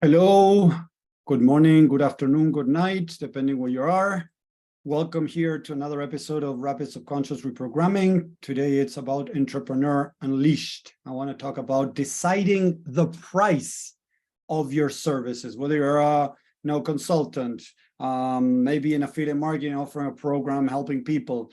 Hello, good morning, good afternoon, good night, depending where you are. Welcome here to another episode of Rapid Subconscious Reprogramming. Today it's about Entrepreneur Unleashed. I want to talk about deciding the price of your services, whether you're a consultant, maybe in affiliate marketing, offering a program, helping people,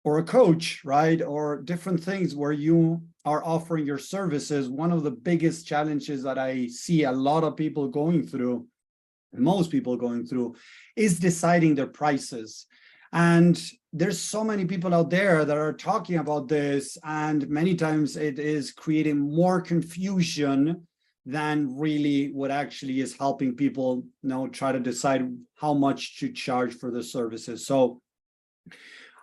or a coach, right? Or different things where you are offering your services. One of the biggest challenges that I see a lot of people going through, most people going through, is deciding their prices. And there's so many people out there that are talking about this, and many times it is creating more confusion than really what actually is helping people, try to decide how much to charge for the services. So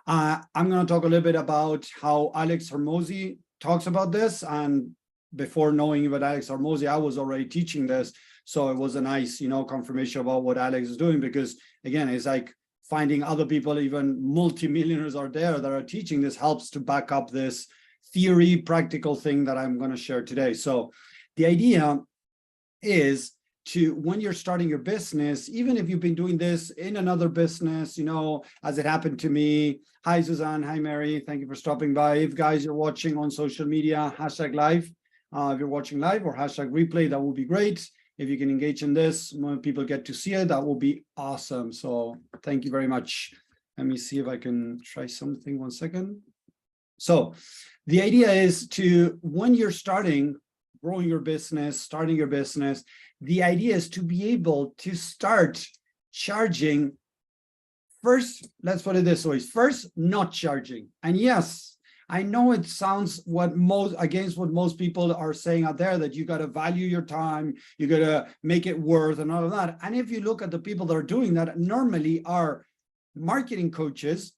I'm going to talk a little bit about how Alex Hormozi talks about this. And before knowing about Alex Hormozi, I was already teaching this. So it was a nice, confirmation about what Alex is doing, because again, it's like finding other people, even multimillionaires are there that are teaching this, helps to back up this theory, practical thing that I'm going to share today. So the idea is to, when you're starting your business, even if you've been doing this in another business, as it happened to me. Hi, Suzanne. Hi, Mary. Thank you for stopping by. If guys, you're watching on social media, #live. If you're watching live or #replay, that would be great. If you can engage in this, when people get to see it, that will be awesome. So thank you very much. Let me see if I can try something. 1 second. So the idea is to, when you're growing your business, starting your business, the idea is to be able to start charging first. Let's put it this way: first, not charging. And yes, I know it sounds against what most people are saying out there, that you got to value your time, you got to make it worth and all of that. And if you look at the people that are doing that, normally are marketing coaches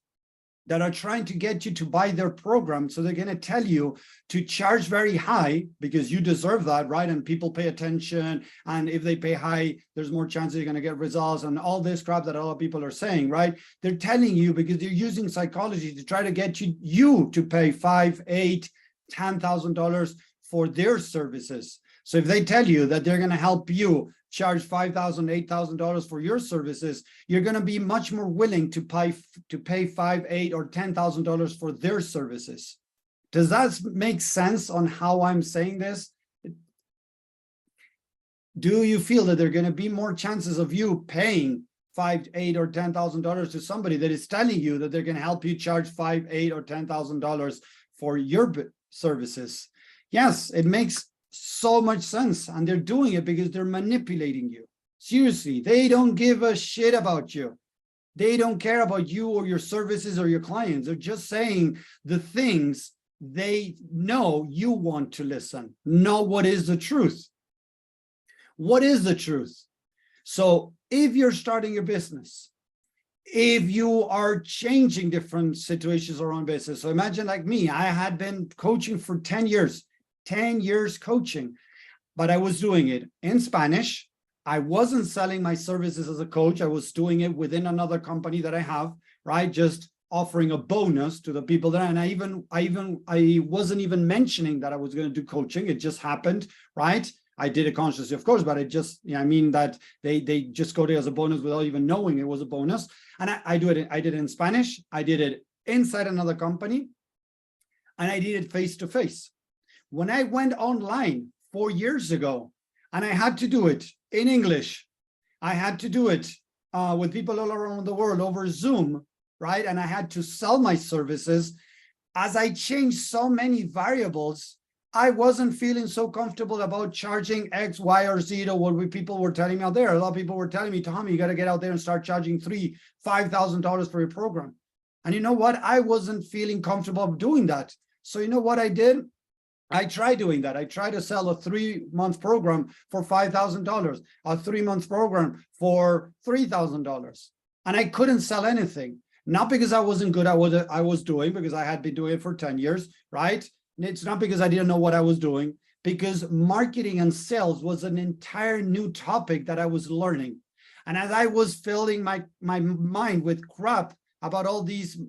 that are trying to get you to buy their program. So they're going to tell you to charge very high because you deserve that, right? And people pay attention. And if they pay high, there's more chances you're going to get results, and all this crap that a lot of people are saying, right? They're telling you because they're using psychology to try to get you to pay $5,000, $8,000, $10,000 for their services. So if they tell you that they're going to help you charge $5,000, $8,000 for your services, you're going to be much more willing to pay $5,000, $8,000, or $10,000 for their services. Does that make sense on how I'm saying this? Do you feel that there are going to be more chances of you paying $5,000, $8,000, or $10,000 to somebody that is telling you that they're going to help you charge $5,000, $8,000, or $10,000 for your services? Yes, it makes so much sense, and they're doing it because they're manipulating you. Seriously, they don't give a shit about you. They don't care about you or your services or your clients. They're just saying the things they know you want to listen, not what is the truth. What is the truth? So if you're starting your business, if you are changing different situations around business, so imagine like me, I had been coaching for 10 years. 10 years coaching, but I was doing it in Spanish. I wasn't selling my services as a coach. I was doing it within another company that I have, right? Just offering a bonus to the people there. And I wasn't even mentioning that I was going to do coaching. It just happened, right? I did it consciously, of course, but it just, that they just go there as a bonus without even knowing it was a bonus. And I did it in Spanish. I did it inside another company, and I did it face to face. When I went online 4 years ago, and I had to do it in English, I had to do it with people all around the world over Zoom, right? And I had to sell my services. As I changed so many variables, I wasn't feeling so comfortable about charging X, Y, or Z to what people were telling me out there. A lot of people were telling me, Tommy, you got to get out there and start charging $3,000, $5,000 for your program. And you know what? I wasn't feeling comfortable doing that. So you know what I did? I tried doing that. I tried to sell a 3-month program for $5,000, a 3-month program for $3,000. And I couldn't sell anything. Not because I wasn't good at what I was doing, because I had been doing it for 10 years, right? It's not because I didn't know what I was doing, because marketing and sales was an entire new topic that I was learning. And as I was filling my mind with crap about all these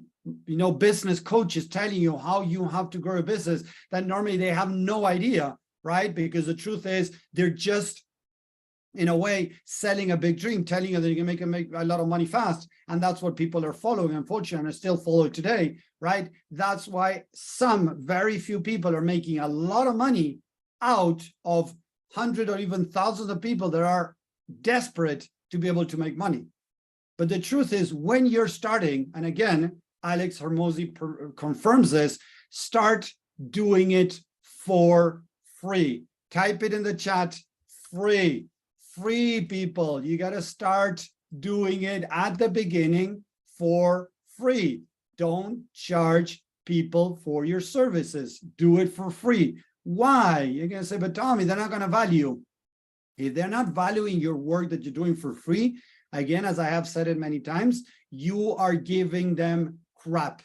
business coaches telling you how you have to grow a business that normally they have no idea, right? Because the truth is they're just in a way, selling a big dream, telling you that you can make a lot of money fast. And that's what people are following, unfortunately, and still follow today, right? That's why some very few people are making a lot of money out of hundreds or even thousands of people that are desperate to be able to make money. But the truth is, when you're starting, and again, Alex Hormozi confirms this, start doing it for free. Type it in the chat, free. Free, people. You got to start doing it at the beginning for free. Don't charge people for your services. Do it for free. Why? You're going to say, but Tommy, they're not going to value. If they're not valuing your work that you're doing for free, again, as I have said it many times, you are giving them crap.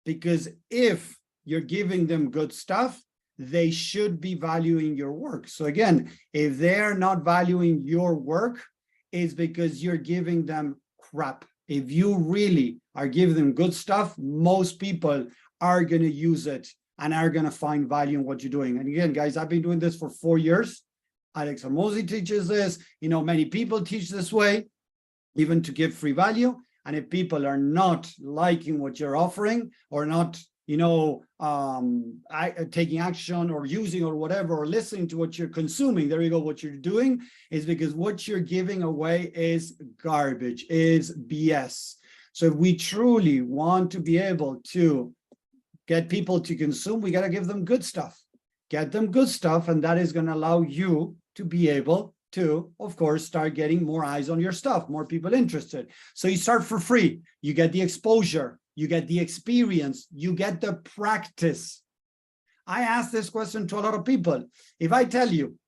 Because if you're giving them good stuff, they should be valuing your work. So again, if they're not valuing your work, it's because you're giving them crap. If you really are giving them good stuff, most people are going to use it and are going to find value in what you're doing. And again, guys, I've been doing this for 4 years. Alex Hormozi teaches this. Many people teach this way, even to give free value. And if people are not liking what you're offering or not, taking action or using or whatever, or listening to what you're consuming, there you go, what you're doing is because what you're giving away is garbage, is BS. So if we truly want to be able to get people to consume, we got to give them good stuff. Get them good stuff, and that is going to allow you to be able to, of course, start getting more eyes on your stuff, more people interested. So you start for free. You get the exposure, you get the experience, you get the practice. I ask this question to a lot of people. If I tell you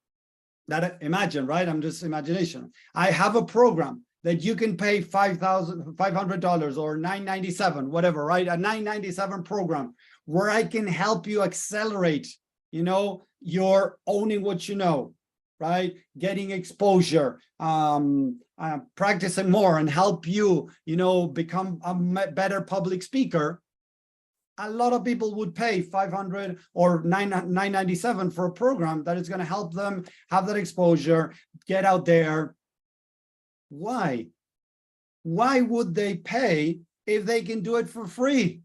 that, imagine, right? I'm just imagination. I have a program that you can pay $500 or $997, whatever, right? A $997 program where I can help you accelerate, you're owning what you know, right? Getting exposure, practicing more, and help you, become a better public speaker. A lot of people would pay $500 or $997 for a program that is going to help them have that exposure, get out there. Why? Why would they pay if they can do it for free?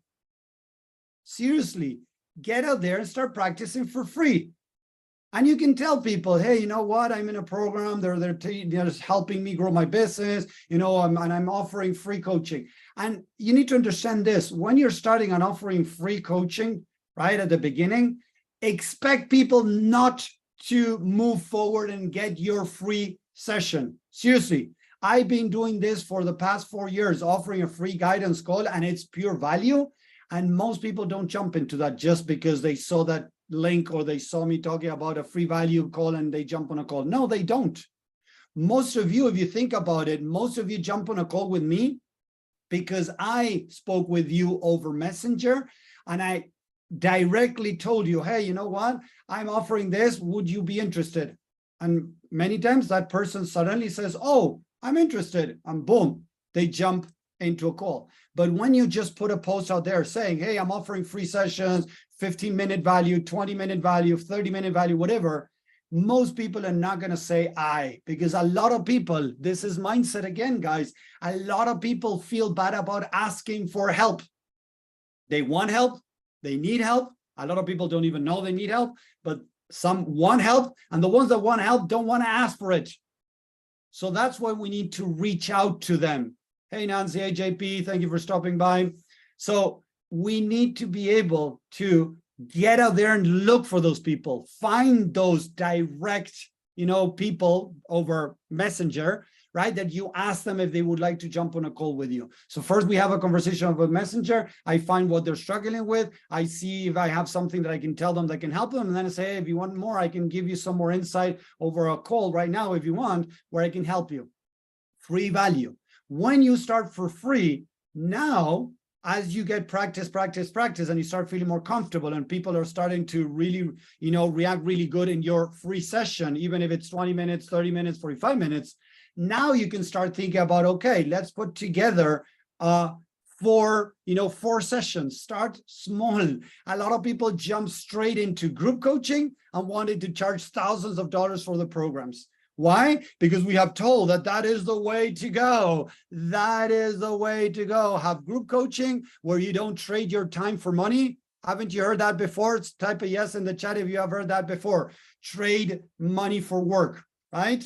Seriously, get out there and start practicing for free. And you can tell people, hey, you know what? I'm in a program. They're just helping me grow my business, and I'm offering free coaching. And you need to understand this. When you're starting on offering free coaching, right at the beginning, expect people not to move forward and get your free session. Seriously, I've been doing this for the past 4 years, offering a free guidance call, and it's pure value. And most people don't jump into that just because they saw that link or they saw me talking about a free value call and they jump on a call. No, they don't. Most of you, if you think about it, most of you jump on a call with me because I spoke with you over Messenger and I directly told you, hey, you know what? I'm offering this. Would you be interested? And many times that person suddenly says, oh, I'm interested. And boom, they jump into a call. But when you just put a post out there saying, hey, I'm offering free sessions, 15-minute value, 20-minute value, 30-minute value, whatever, most people are not going to say I, because a lot of people, this is mindset again, guys, a lot of people feel bad about asking for help. They want help, they need help. A lot of people don't even know they need help, but some want help, and the ones that want help don't want to ask for it. So that's why we need to reach out to them. Hey, Nancy, hey, JP, thank you for stopping by. So we need to be able to get out there and look for those people, find those direct, people over Messenger, right? That you ask them if they would like to jump on a call with you. So first we have a conversation over Messenger. I find what they're struggling with. I see if I have something that I can tell them that can help them. And then I say, hey, if you want more, I can give you some more insight over a call right now, if you want, where I can help you. Free value. When you start for free, now, as you get practice, and you start feeling more comfortable and people are starting to really, react really good in your free session, even if it's 20 minutes, 30 minutes, 45 minutes, now you can start thinking about, okay, let's put together 4 sessions. Start small. A lot of people jump straight into group coaching and wanted to charge thousands of dollars for the programs. Why? Because we have told that that is the way to go. That is the way to go. Have group coaching where you don't trade your time for money. Haven't you heard that before? Type a yes in the chat if you have heard that before. Trade money for work, right?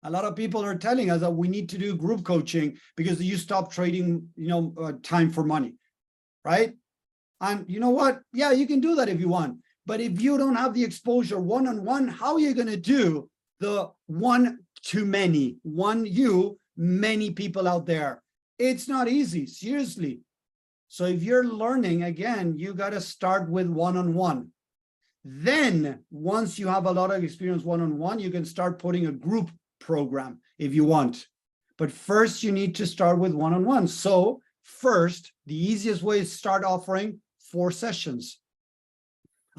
A lot of people are telling us that we need to do group coaching because you stop trading, time for money, right? And you know what? Yeah, you can do that if you want. But if you don't have the exposure one-on-one, how are you going to do the one to many, many people out there? It's not easy, seriously. So if you're learning, again, you got to start with one-on-one. Then once you have a lot of experience one-on-one, you can start putting a group program if you want. But first you need to start with one-on-one. So first, the easiest way is start offering 4 sessions.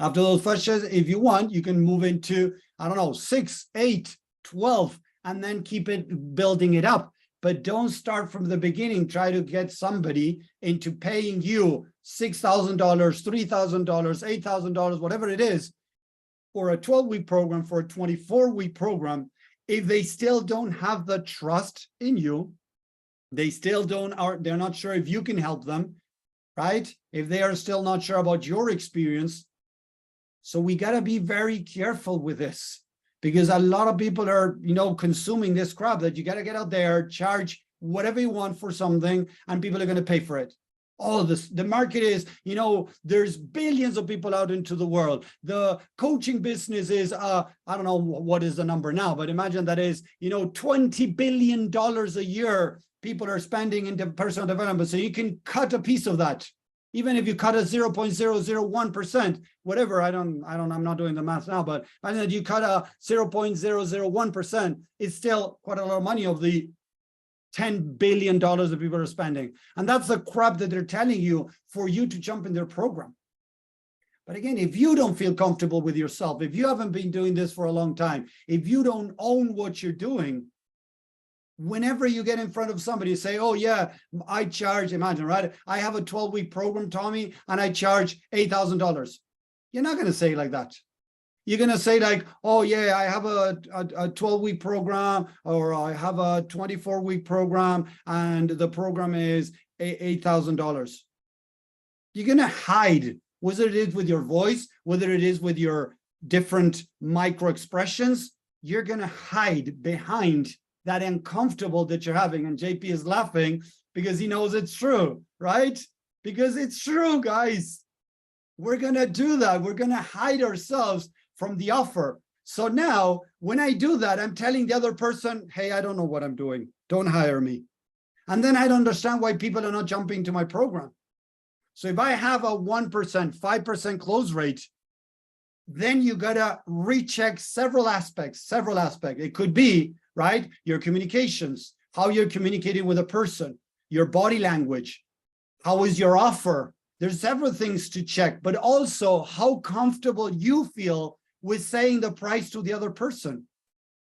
After those sessions, if you want, you can move into, 6, 8, 12, and then keep it building it up. But don't start from the beginning. Try to get somebody into paying you $6,000, $3,000, $8,000, whatever it is, for a 12-week program, for a 24-week program. If they still don't have the trust in you, they're not sure if you can help them, right? If they are still not sure about your experience. So we got to be very careful with this, because a lot of people are, consuming this crap that you got to get out there, charge whatever you want for something, and people are going to pay for it. All of this, the market is, there's billions of people out into the world. The coaching business is, I don't know what is the number now, but imagine that is, $20 billion a year people are spending into personal development. So you can cut a piece of that. Even if you cut a 0.001%, whatever, I'm not doing the math now, but I know that you cut a 0.001%, it's still quite a lot of money of the $10 billion that people are spending. And that's the crap that they're telling you for you to jump in their program. But again, if you don't feel comfortable with yourself, if you haven't been doing this for a long time, if you don't own what you're doing, whenever you get in front of somebody, say, oh yeah, I charge, imagine, right? I have a 12-week program, Tommy, and I charge $8,000. You're not going to say it like that. You're going to say like, oh yeah, I have a 12-week program, or I have a 24-week program, and the program is $8,000. You're going to hide, whether it is with your voice, whether it is with your different micro expressions, you're going to hide behind that uncomfortable that you're having. And JP is laughing because he knows it's true, right? Because it's true, guys. We're going to do that. We're going to hide ourselves from the offer. So now when I do that, I'm telling the other person, hey, I don't know what I'm doing. Don't hire me. And then I don't understand why people are not jumping to my program. So if I have a 1%, 5% close rate, then you got to recheck several aspects. It could be, right, your communications, how you're communicating with a person, your body language, how is your offer? There's several things to check, but also how comfortable you feel with saying the price to the other person.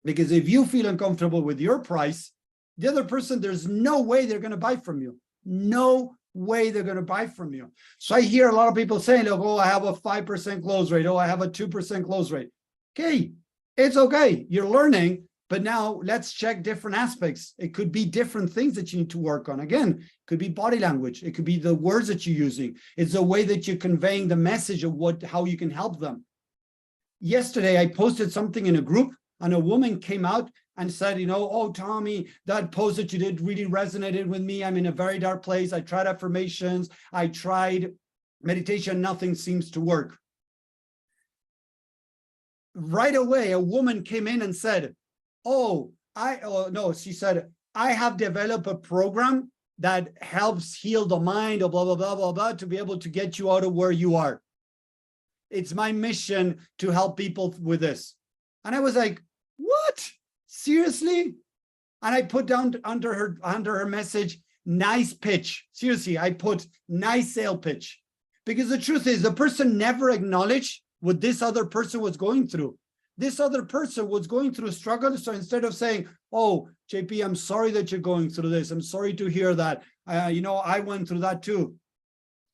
Because if you feel uncomfortable with your price, the other person, there's no way they're going to buy from you. No way they're going to buy from you. So I hear a lot of people saying, oh, I have a 5% close rate. Oh, I have a 2% close rate. Okay, it's okay. You're learning. But now let's check different aspects. It could be different things that you need to work on. Again, it could be body language. It could be the words that you're using. It's the way that you're conveying the message of how you can help them. Yesterday, I posted something in a group, and a woman came out and said, oh, Tommy, that post that you did really resonated with me. I'm in a very dark place. I tried affirmations. I tried meditation. Nothing seems to work. Right away, a woman came in and said, she said, I have developed a program that helps heal the mind, or blah, blah, blah, blah, blah, to be able to get you out of where you are. It's my mission to help people with this. And I was like, what? Seriously? And I put down under her message, nice pitch. Seriously, I put nice sale pitch. Because the truth is, the person never acknowledged what this other person was going through. This other person was going through a struggle. So instead of saying, oh, JP, I'm sorry that you're going through this. I'm sorry to hear that. I went through that too.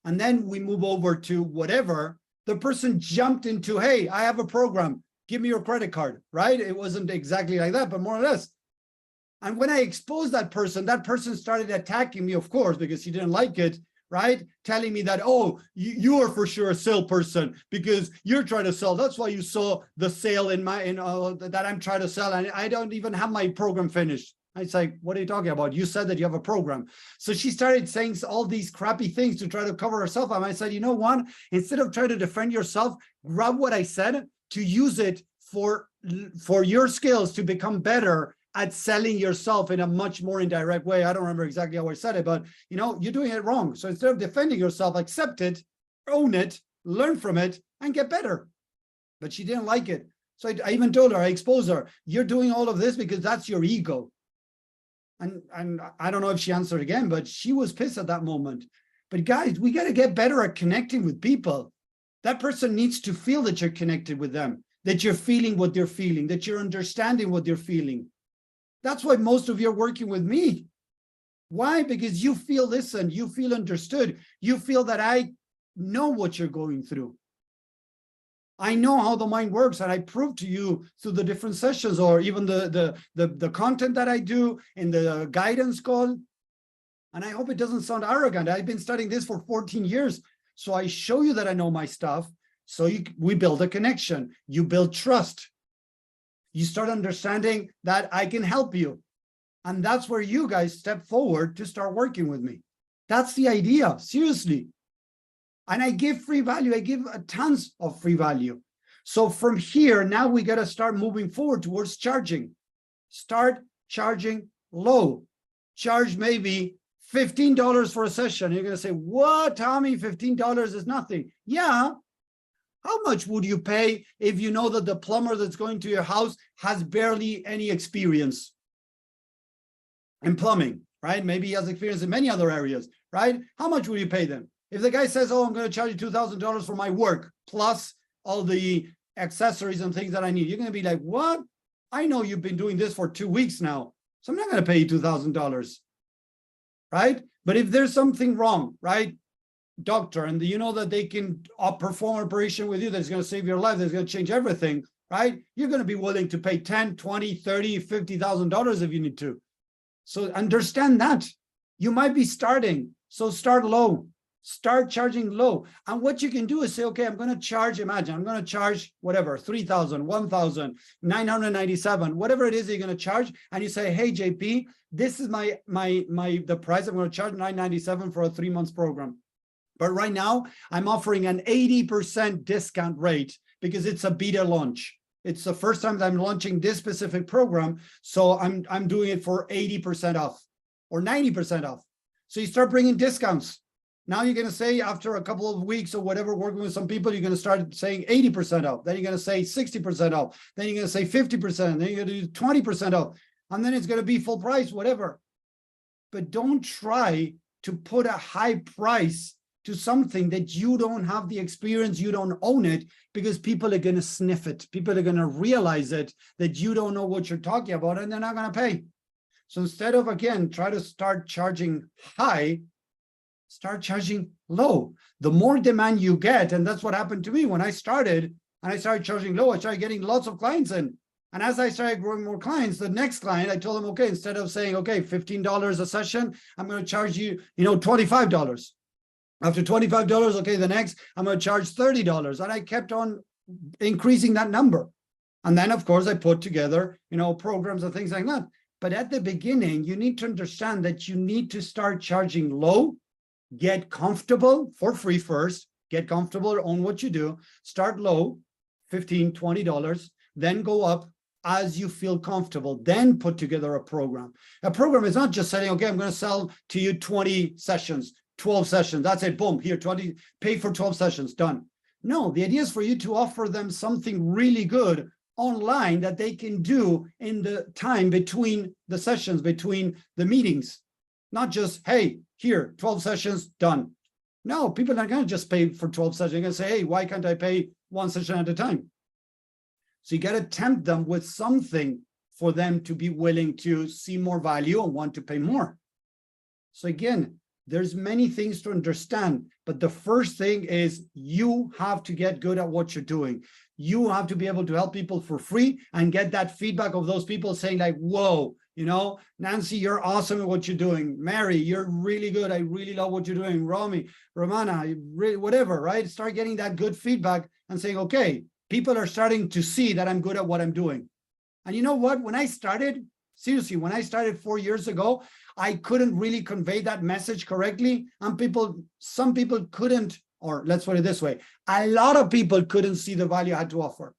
And then we move over to whatever. The person jumped into, hey, I have a program. give me your credit card, right? It wasn't exactly like that, but more or less. And when I exposed that person started attacking me, of course, because he didn't like it, right? Telling me that, oh, you are for sure a salesperson because you're trying to sell. That's why you saw the sale in that I'm trying to sell, and I don't even have my program finished. It's like, what are you talking about? You said that you have a program. So she started saying all these crappy things to try to cover herself. And I said, you know what? Instead of trying to defend yourself, grab what I said to use it for your skills to become better at selling yourself in a much more indirect way. I don't remember exactly how I said it, but you're doing it wrong. So instead of defending yourself, accept it, own it, learn from it, and get better. But she didn't like it. So I even told her, I exposed her, you're doing all of this because that's your ego. And I don't know if she answered again, but she was pissed at that moment. But guys, we got to get better at connecting with people. That person needs to feel that you're connected with them, that you're feeling what they're feeling, that you're understanding what they're feeling. That's why most of you are working with me. Why? Because you feel listened, you feel understood, you feel that I know what you're going through. I know how the mind works, and I prove to you through the different sessions or even the content that I do in the guidance call. And I hope it doesn't sound arrogant. I've been studying this for 14 years. So I show you that I know my stuff. So we build a connection. You build trust. You start understanding that I can help you. And that's where you guys step forward to start working with me. That's the idea, seriously. And I give free value. I give tons of free value. So from here, now we got to start moving forward towards charging. Start charging low. Charge maybe $15 for a session. You're going to say, what, Tommy, $15 is nothing. Yeah. How much would you pay if you know that the plumber that's going to your house has barely any experience in plumbing, right? Maybe he has experience in many other areas, right? How much would you pay them? If the guy says, oh, I'm going to charge you $2,000 for my work, plus all the accessories and things that I need, you're going to be like, what? I know you've been doing this for 2 weeks now, so I'm not going to pay you $2,000, right? But if there's something wrong, right, doctor, and you know that they can perform an operation with you that's going to save your life, that's going to change everything, right? You're going to be willing to pay $10, $20, $30, $50,000 if you need to. So understand that. You might be starting, so start low. Start charging low. And what you can do is say, okay, I'm going to charge, imagine, I'm going to charge whatever, 3,000, 1,000, 997, whatever it is you're going to charge. And you say, hey, JP, this is the price I'm going to charge, 997 for a 3-month program. But right now I'm offering an 80% discount rate because it's a beta launch. It's the first time that I'm launching this specific program. So I'm doing it for 80% off or 90% off. So you start bringing discounts. Now you're going to say after a couple of weeks or whatever, working with some people, you're going to start saying 80% off. Then you're going to say 60% off. Then you're going to say 50%. Then you're going to do 20% off. And then it's going to be full price, whatever. But don't try to put a high price to something that you don't have the experience, you don't own it, because people are going to sniff it. People are going to realize it, that you don't know what you're talking about, and they're not going to pay. So instead of, again, try to start charging high, start charging low. The more demand you get, and that's what happened to me when I started, and I started charging low, I started getting lots of clients in. And as I started growing more clients, the next client, I told them, okay, instead of saying, okay, $15 a session, I'm going to charge you, $25. After $25, okay, the next, I'm going to charge $30. And I kept on increasing that number. And then, of course, I put together, programs and things like that. But at the beginning, you need to understand that you need to start charging low, get comfortable for free first, get comfortable on what you do, start low, $15, $20, then go up as you feel comfortable, then put together a program. A program is not just saying, okay, I'm going to sell to you 20 sessions, 12 sessions, that's it, boom, here, 20, pay for 12 sessions, done. No, the idea is for you to offer them something really good online that they can do in the time between the sessions, between the meetings. Not just, hey, here, 12 sessions, done. No, people are not going to just pay for 12 sessions. They're going to say, hey, why can't I pay one session at a time? So you got to tempt them with something for them to be willing to see more value and want to pay more. So again, There's many things to understand, but the first thing is you have to get good at what you're doing. You have to be able to help people for free and get that feedback of those people saying like, whoa, you know, Nancy, you're awesome at what you're doing. Mary, you're really good. I really love what you're doing. Romy, Romana, whatever, right? Start getting that good feedback and saying, okay, people are starting to see that I'm good at what I'm doing. And you know what? When I started, seriously, when I started 4 years ago, I couldn't really convey that message correctly. And some people couldn't, or let's put it this way, a lot of people couldn't see the value I had to offer.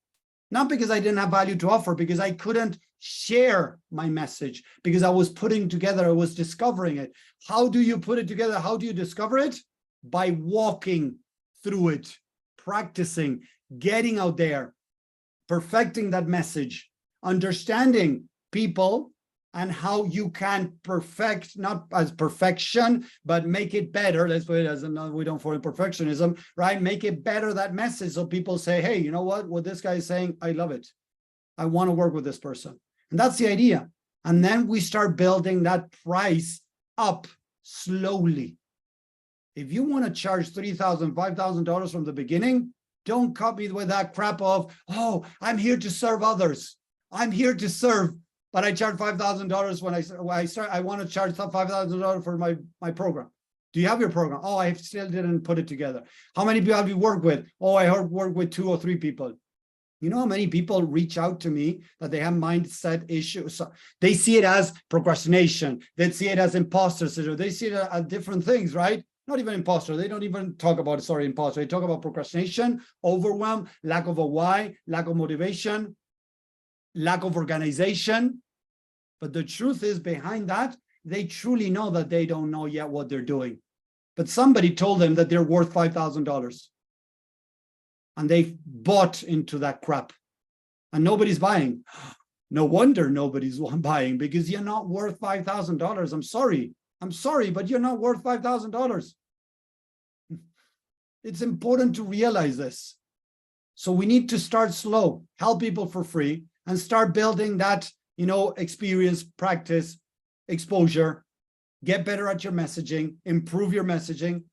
Not because I didn't have value to offer, because I couldn't share my message, because I was putting together, I was discovering it. How do you put it together? How do you discover it? By walking through it, practicing, getting out there, perfecting that message, understanding people and how you can perfect, not as perfection, but make it better. Let's put it as another, we don't fall in perfectionism, right? Make it better, that message, so people say, hey, you know what this guy is saying, I love it. I want to work with this person. And that's the idea. And then we start building that price up slowly. If you want to charge $3,000, $5,000 from the beginning, don't copy with that crap of, oh, I'm here to serve others. I'm here to serve, but I charge $5,000 when I want to charge $5,000 for my program. Do you have your program? Oh, I still didn't put it together. How many people have you worked with? Oh, I work with 2 or 3 people. You know how many people reach out to me that they have mindset issues? So they see it as procrastination. They see it as imposter syndrome. They see it as different things, right? Not even imposter. They don't even talk about it. Sorry, imposter. They talk about procrastination, overwhelm, lack of a why, lack of motivation, lack of organization. But the truth is, behind that, they truly know that they don't know yet what they're doing. But somebody told them that they're worth $5,000. And they've bought into that crap. And nobody's buying. No wonder nobody's buying, because you're not worth $5,000. I'm sorry, but you're not worth $5,000. It's important to realize this. So we need to start slow, help people for free, and start building that, you know, experience, practice, exposure, get better at your messaging, improve your messaging.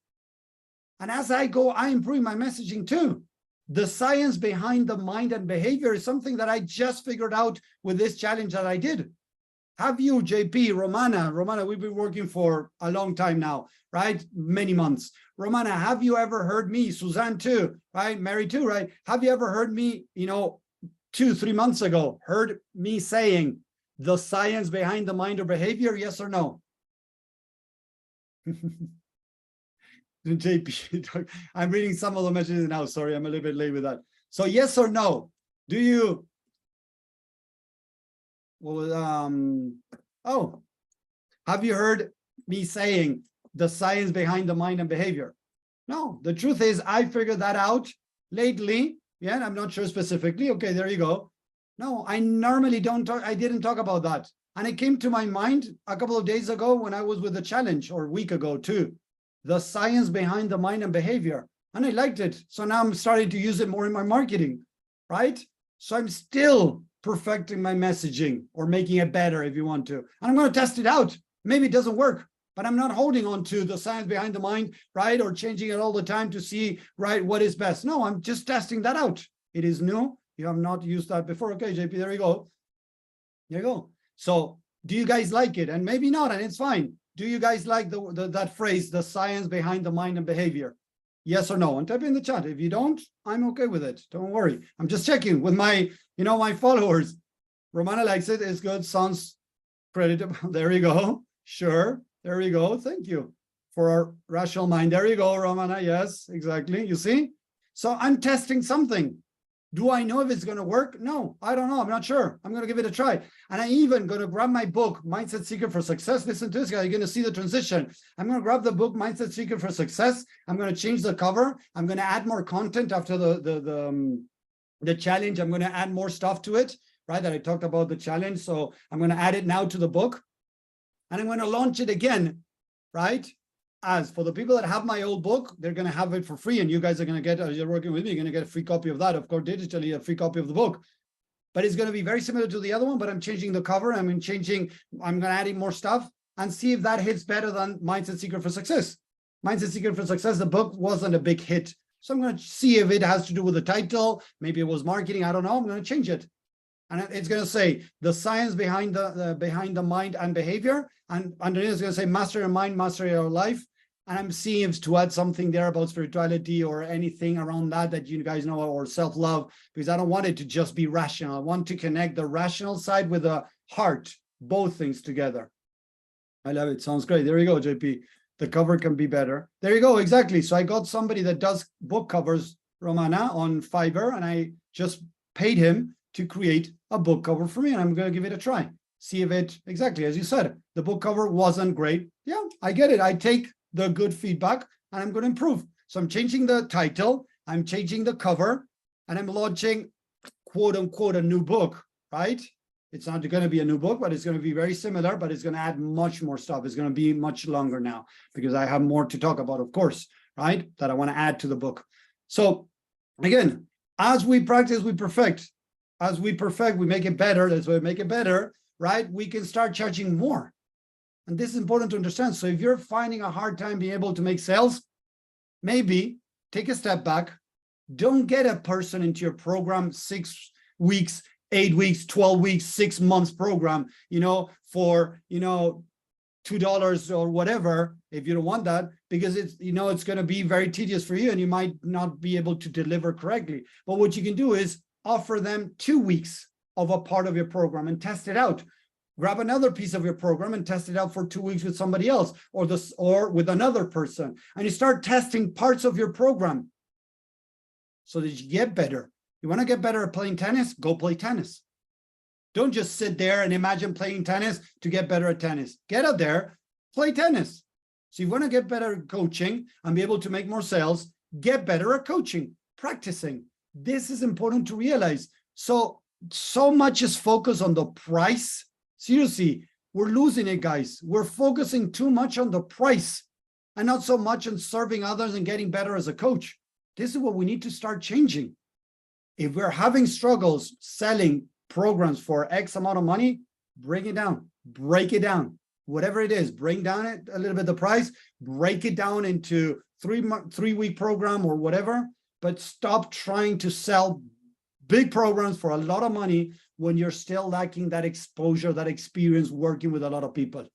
And as I go, I improve my messaging too. The science behind the mind and behavior is something that I just figured out with this challenge that I did. Have you, JP, Romana, we've been working for a long time now, right? Many months. Romana, have you ever heard me, Suzanne too, right? Mary too, right? Have you ever heard me, you know, 2-3 months ago, heard me saying the science behind the mind or behavior? Yes or no? JP, I'm reading some of the messages now. Sorry, I'm a little bit late with that. So yes or no? Do you? Well, oh, have you heard me saying the science behind the mind and behavior? No, the truth is I figured that out lately. Yeah, and I'm not sure specifically. Okay, there you go. No, I normally don't talk. I didn't talk about that. And it came to my mind a couple of days ago when I was with the challenge, or a week ago too. The science behind the mind and behavior. And I liked it. So now I'm starting to use it more in my marketing, right? So I'm still perfecting my messaging, or making it better if you want to. And I'm going to test it out. Maybe it doesn't work, but I'm not holding on to the science behind the mind, right? Or changing it all the time to see, right, what is best. No, I'm just testing that out. It is new. You have not used that before. Okay, JP, there you go. There you go. So do you guys like it? And maybe not, and it's fine. Do you guys like that phrase, the science behind the mind and behavior? Yes or no? And type in the chat. If you don't, I'm okay with it. Don't worry. I'm just checking with my, you know, my followers. Romana likes it. It's good. Sounds creditable. There you go. Sure. There you go. Thank you for our rational mind. There you go, Romana. Yes, exactly. You see? So I'm testing something. Do I know if it's going to work? No, I don't know. I'm not sure. I'm going to give it a try. And I'm even going to grab my book, Mindset Secret for Success. Listen to this, guy. You're going to see the transition. I'm going to grab the book, Mindset Secret for Success. I'm going to change the cover. I'm going to add more content after the challenge. I'm going to add more stuff to it, right? That I talked about the challenge. So I'm going to add it now to the book. And I'm going to launch it again, right? As for the people that have my old book, they're going to have it for free, and you guys are going to get, as you're working with me, you're going to get a free copy of that, of course, digitally, a free copy of the book. But it's going to be very similar to the other one, but I'm changing the cover. I'm going to add in more stuff. and see if that hits better than Mindset Secret for Success. Mindset Secret for Success, the book wasn't a big hit. So I'm going to see if it has to do with the title. Maybe it was marketing. I don't know. I'm going to change it. And it's going to say the science behind the mind and behavior. And underneath it's going to say master your mind, master your life. And I'm seeing if to add something there about spirituality or anything around that you guys know, or self-love, because I don't want it to just be rational. I want to connect the rational side with the heart, both things together. I love it. Sounds great. There you go, JP. The cover can be better. There you go. Exactly. So I got somebody that does book covers, Romana, on Fiverr, and I just paid him to create a book cover for me, and I'm going to give it a try. See if it, exactly as you said, the book cover wasn't great. Yeah, I get it. I take the good feedback and I'm going to improve. So I'm changing the title, I'm changing the cover, and I'm launching, quote unquote, a new book, right? It's not going to be a new book, but it's going to be very similar, but it's going to add much more stuff. It's going to be much longer now because I have more to talk about, of course, right? That I want to add to the book. So again, as we practice, we perfect. As we perfect, we make it better. That's why we make it better, right? We can start charging more. And this is important to understand. So if you're finding a hard time being able to make sales, maybe take a step back. Don't get a person into your program 6 weeks, 8 weeks, 12 weeks, 6 months program, for, $2 or whatever, if you don't want that, because it's, it's going to be very tedious for you and you might not be able to deliver correctly. But what you can do is offer them 2 weeks of a part of your program and test it out. Grab another piece of your program and test it out for 2 weeks with somebody else or with another person. And you start testing parts of your program so that you get better. You want to get better at playing tennis? Go play tennis. Don't just sit there and imagine playing tennis to get better at tennis. Get out there, play tennis. So you want to get better at coaching and be able to make more sales, get better at coaching, practicing. This is important to realize. So much is focused on the price. Seriously, we're losing it, guys. We're focusing too much on the price and not so much on serving others and getting better as a coach. This is what we need to start changing. If we're having struggles selling programs for X amount of money, bring it down, break it down, whatever it is, bring down it a little bit, the price, break it down into 3-week program or whatever, but stop trying to sell big programs for a lot of money when you're still lacking that exposure, that experience working with a lot of people.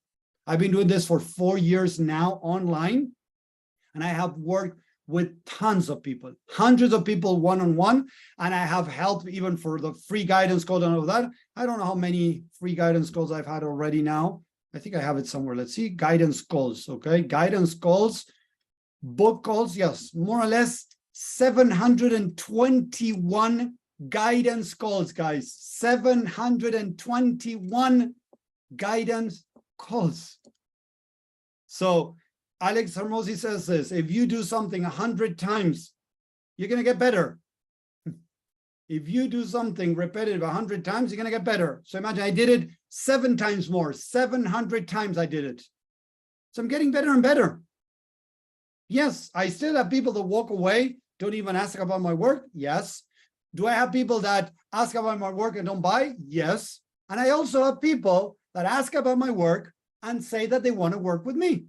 I've been doing this for 4 years now online, and I have worked with tons of people, hundreds of people one-on-one, and I have helped even for the free guidance calls and all of that. I don't know how many free guidance calls I've had already now. I think I have it somewhere. Let's see, guidance calls, okay? Guidance calls, book calls, yes, more or less 721 guidance calls, guys. 721 guidance calls. So Alex Hermosi says this: if you do something 100 times, you're going to get better. If you do something repetitive 100 times, you're going to get better. So imagine I did it 7 times more, 700 times I did it. So I'm getting better and better. Yes, I still have people that walk away, don't even ask about my work. Yes. Do I have people that ask about my work and don't buy? Yes. And I also have people that ask about my work and say that they want to work with me.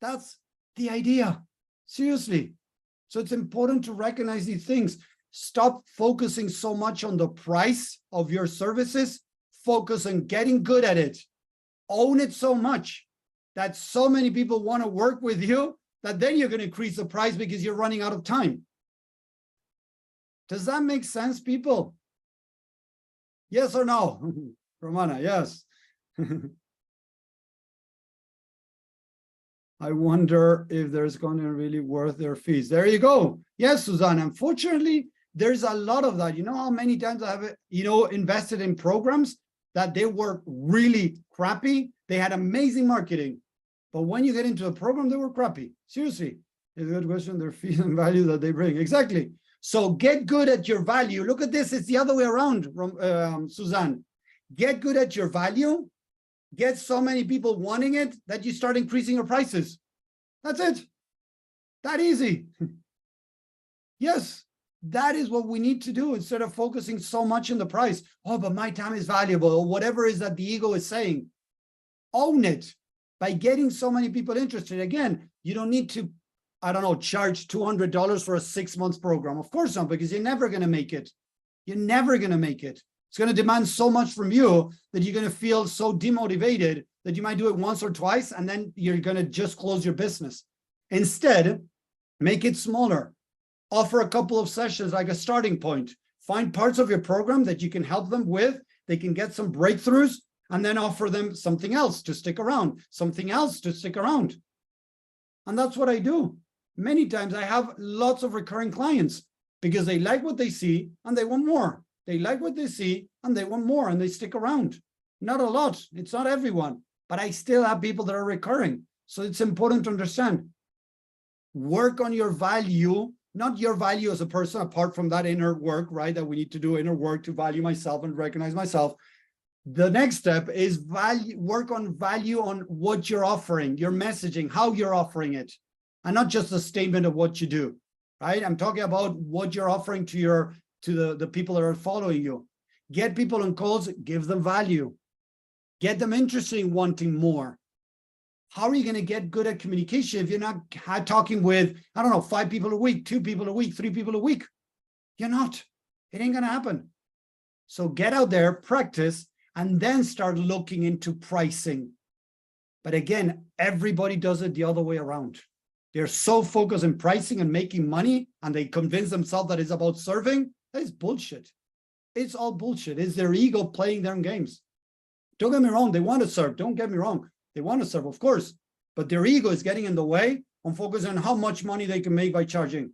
That's the idea. Seriously. So it's important to recognize these things. Stop focusing so much on the price of your services. Focus on getting good at it. Own it so much that so many people want to work with you that then you're going to increase the price because you're running out of time. Does that make sense, people? Yes or no? Romana, yes. I wonder if there's going to really worth their fees. There you go. Yes, Suzanne. Unfortunately, there's a lot of that. You know how many times I have, invested in programs that they were really crappy. They had amazing marketing, but when you get into a program, they were crappy. Seriously, it's a good question. Their fees and value that they bring. Exactly. So get good at your value. Look at this. It's the other way around, Suzanne. Get good at your value. Get so many people wanting it that you start increasing your prices. That's it. That easy. Yes, that is what we need to do instead of focusing so much on the price. Oh, but my time is valuable, or whatever it is that the ego is saying. Own it. by getting so many people interested. Again, you don't need to, I don't know, charge $200 for a 6-month program. Of course not, because you're never going to make it. You're never going to make it. It's going to demand so much from you that you're going to feel so demotivated that you might do it once or twice, and then you're going to just close your business. Instead, make it smaller. Offer a couple of sessions like a starting point. Find parts of your program that you can help them with. They can get some breakthroughs, and then offer them something else to stick around, something else to stick around. And that's what I do. Many times I have lots of recurring clients because they like what they see and they want more. They like what they see and they want more, and they stick around. Not a lot. It's not everyone, but I still have people that are recurring. So it's important to understand. Work on your value, not your value as a person, apart from that inner work, right? That we need to do inner work to value myself and recognize myself. The next step is work on value on what you're offering, your messaging, how you're offering it, and not just a statement of what you do, right? I'm talking about what you're offering to the people that are following you. Get people on calls, give them value, get them interested in wanting more. How are you going to get good at communication if you're not talking with, I don't know, 5 people a week, 2 people a week, 3 people a week? You're not. It ain't going to happen. So get out there, practice, and then start looking into pricing. But again, everybody does it the other way around. They're so focused on pricing and making money, and they convince themselves that it's about serving. That is bullshit. It's all bullshit. It's their ego playing their own games. Don't get me wrong. They want to serve. Don't get me wrong. They want to serve, of course. But their ego is getting in the way on focusing on how much money they can make by charging.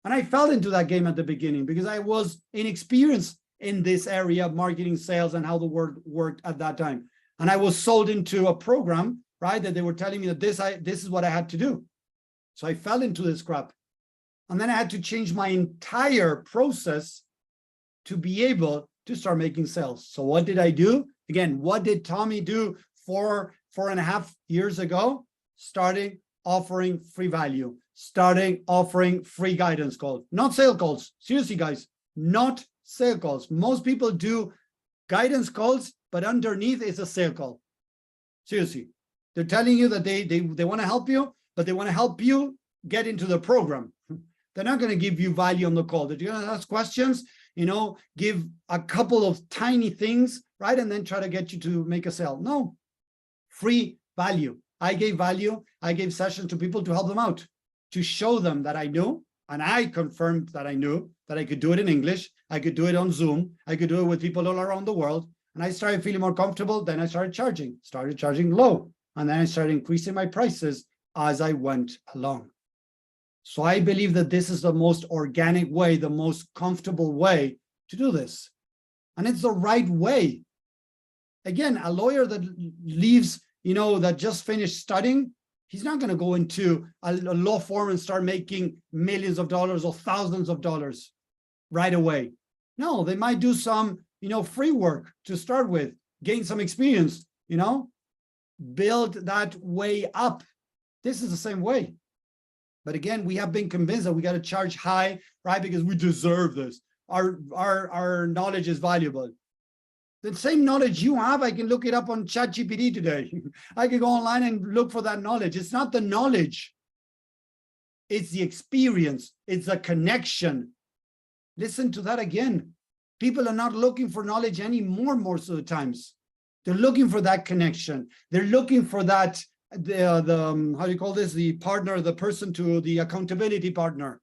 And I fell into that game at the beginning because I was inexperienced in this area of marketing, sales, and how the world worked at that time. And I was sold into a program, right, that they were telling me that this is what I had to do. So I fell into this crap. And then I had to change my entire process to be able to start making sales. So what did I do? Again, what did Tommy do 4.5 years ago? Starting offering free value, starting offering free guidance calls, not sale calls. Seriously, guys, not sale calls. Most people do guidance calls, but underneath is a sale call. Seriously, they're telling you that they want to help you, but they want to help you get into the program. They're not going to give you value on the call. They're going to ask questions, give a couple of tiny things, right? And then try to get you to make a sale. No, free value. I gave value. I gave sessions to people to help them out, to show them that I knew, and I confirmed that I knew that I could do it in English. I could do it on Zoom. I could do it with people all around the world. And I started feeling more comfortable. Then I started charging low. And then I started increasing my prices as I went along. So I believe that this is the most organic way, the most comfortable way to do this. And it's the right way. Again, a lawyer that leaves, that just finished studying, he's not going to go into a law firm and start making millions of dollars or thousands of dollars right away. No, they might do some, free work to start with, gain some experience, build that way up. This is the same way. But again, we have been convinced that we got to charge high, right? Because we deserve this. Our knowledge is valuable. The same knowledge you have, I can look it up on ChatGPT today. I can go online and look for that knowledge. It's not the knowledge. It's the experience. It's the connection. Listen to that again. People are not looking for knowledge anymore most of the times. They're looking for that connection. They're looking for that, how do you call this? The partner, the person to the accountability partner.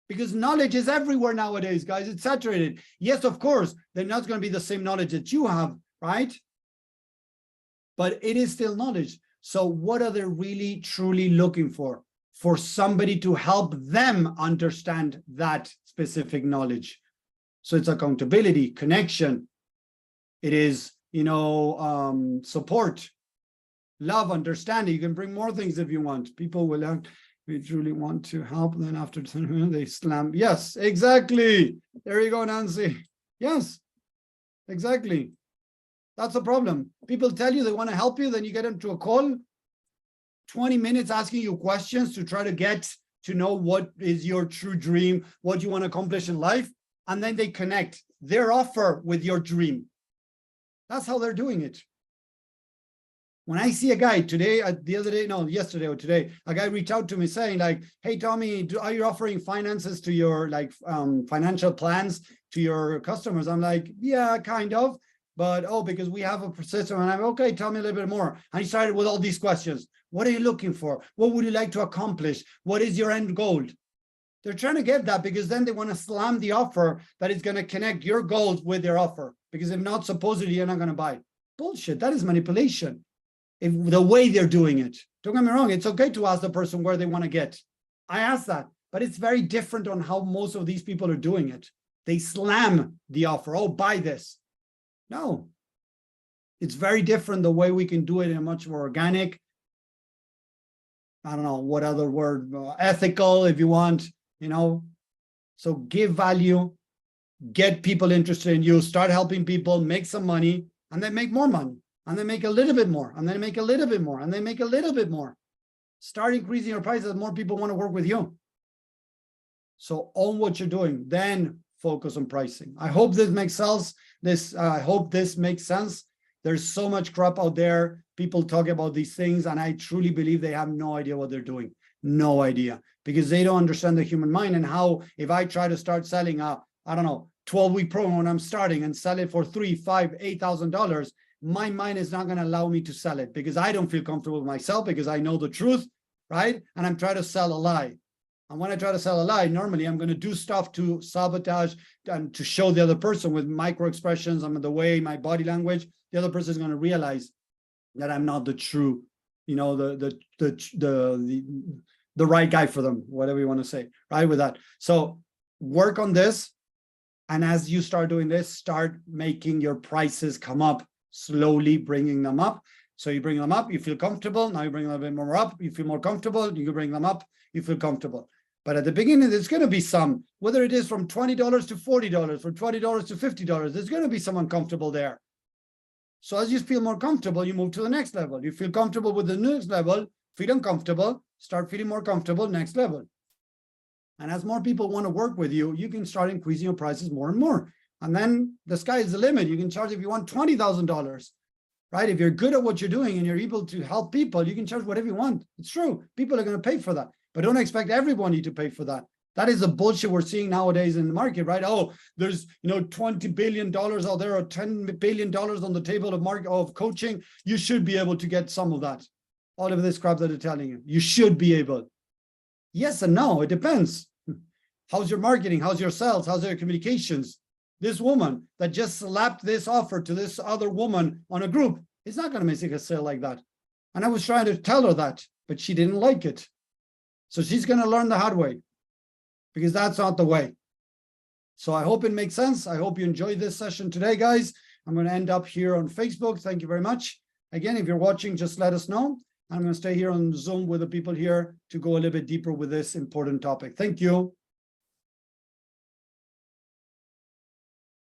Because knowledge is everywhere nowadays, guys. It's saturated. Yes, of course, they're not going to be the same knowledge that you have, right? But it is still knowledge. So what are they really, truly looking for? For somebody to help them understand that specific knowledge. So it's accountability, connection. It is, support, love, understanding. You can bring more things if you want. People will have, we truly want to help. Then after they slam. Yes, exactly. There you go, Nancy. Yes, exactly. That's the problem. People tell you they want to help you. Then you get into a call, 20 minutes asking you questions to try to get to know what is your true dream, what you want to accomplish in life. And then they connect their offer with your dream. That's how they're doing it. When I see a guy today, yesterday or today, a guy reached out to me saying like, hey, Tommy, are you offering finances to your financial plans to your customers? I'm like, yeah, kind of. But, because we have a system, and I'm okay, tell me a little bit more. And he started with all these questions. What are you looking for? What would you like to accomplish? What is your end goal? They're trying to get that because then they want to slam the offer that is going to connect your goals with their offer. Because if not, supposedly you're not going to buy. Bullshit. That is manipulation. If the way they're doing it. Don't get me wrong. It's okay to ask the person where they want to get. I asked that, but it's very different on how most of these people are doing it. They slam the offer. Oh, buy this. No. It's very different the way we can do it in a much more organic, I don't know what other word, ethical, if you want, So give value, get people interested in you, start helping people, make some money, and then make more money. And then make a little bit more, and then make a little bit more, and then make a little bit more. Start increasing your prices, more people want to work with you. So own what you're doing, then focus on pricing. I hope this makes sense. I hope this makes sense. There's so much crap out there. People talk about these things, and I truly believe they have no idea what they're doing. No idea, because they don't understand the human mind and how, if I try to start selling a, 12-week program when I'm starting and sell it for $3,000, $5,000, $8,000, my mind is not going to allow me to sell it because I don't feel comfortable with myself because I know the truth, right? And I'm trying to sell a lie. And when I try to sell a lie, normally I'm going to do stuff to sabotage and to show the other person with micro expressions and the way my body language, the other person is going to realize that I'm not the true, the right guy for them, whatever you want to say, right? With that. So work on this. And as you start doing this, start making your prices come up, slowly bringing them up. So you bring them up, you feel comfortable. Now you bring them a bit more up, you feel more comfortable. You bring them up, you feel comfortable. But at the beginning, there's going to be some, whether it is from $20 to $40, from $20 to $50, there's going to be some uncomfortable there. So as you feel more comfortable, you move to the next level. You feel comfortable with the next level, feel uncomfortable, start feeling more comfortable, next level. And as more people want to work with you, you can start increasing your prices more and more. And then the sky is the limit. You can charge, if you want, $20,000, right? If you're good at what you're doing and you're able to help people, you can charge whatever you want. It's true. People are going to pay for that. But don't expect everybody to pay for that. That is the bullshit we're seeing nowadays in the market, right? Oh, there's $20 billion out there or $10 billion on the table of coaching. You should be able to get some of that. All of this crap that they're telling you. You should be able. Yes and no, it depends. How's your marketing? How's your sales? How's your communications? This woman that just slapped this offer to this other woman on a group is not going to make a sale like that. And I was trying to tell her that, but she didn't like it. So she's going to learn the hard way because that's not the way. So I hope it makes sense. I hope you enjoyed this session today, guys. I'm going to end up here on Facebook. Thank you very much. Again, if you're watching, just let us know. I'm going to stay here on Zoom with the people here to go a little bit deeper with this important topic. Thank you.